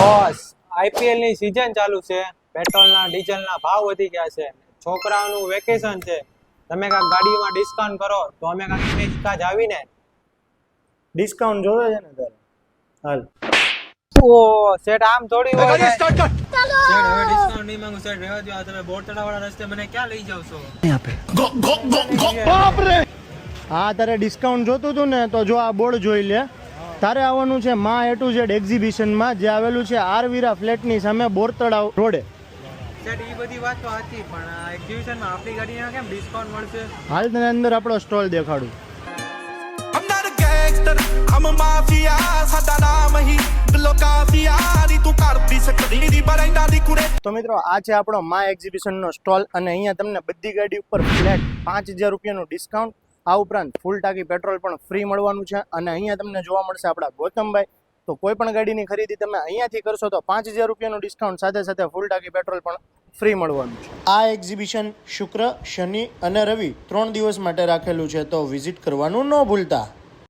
Boss, IPL ની season ચાલુ છે, પેટ્રોલના ડીઝલના ભાવ વધી ગયા છે, છોકરાઓનું વેકેશન છે, તમે કાંઈક ગાડીમાં ડિસ્કાઉન્ટ કરો તો અમે કાંઈક ઇમેજ કાજ આવીને. ડિસ્કાઉન્ટ જોવે છે ને તારે? હાલ. ઓ સેટ આમ થોડી હોય સેટ, હવે ડિસ્કાઉન્ટ નહીં માંગુ સેટ, રહેવા દો. આ તમે બોરતળાવાળા રસ્તે મને ક્યાં લઈ જાવ છો? હા, તારે ડિસ્કાઉન્ટ જોતું હતું ને તો જો આ બોર્ડ જોઈ લે. તારે આવવાનું છે માં A to Z એક્ઝિબિશનમાં, જે આવેલું છે આરવીરા ફ્લેટની સામે બોરતળાવ રોડે. સેટ એ બધી વાત તો સાચી, પણ આ એક્ઝિબિશનમાં આપણી ગાડીના કેમ ડિસ્કાઉન્ટ મળશે? હાલ તને અંદર આપણો સ્ટોલ દેખાડું. I'm not a gangster, I'm a mafia. Sada naam hi dilo kafiya. Ni tu kardi sakdi di barainda di kure. તો મિત્રો, આ છે આપણો માં એક્ઝિબિશનનો સ્ટોલ અને અહીંયા તમને બધી ગાડી ઉપર ફ્લેટ 5000 રૂપિયાનું ડિસ્કાઉન્ટ, આ ઉપરાંત ફૂલ ટાંકી પેટ્રોલ પણ ફ્રી મળવાનું છે. અને અહીંયા તમને જોવા મળશે આપણા ગૌતમભાઈ. તો કોઈ પણ ગાડીની ખરીદી તમે અહીંયાથી કરશો તો 5000 રૂપિયાનું ડિસ્કાઉન્ટ સાથે સાથે ફૂલ ટાંકી પેટ્રોલ પણ ફ્રી મળવાનું છે. આ એક્ઝિબિશન શુક્ર, શનિ અને રવિ 3 દિવસ માટે રાખેલું છે, તો વિઝિટ કરવાનું ન ભૂલતા.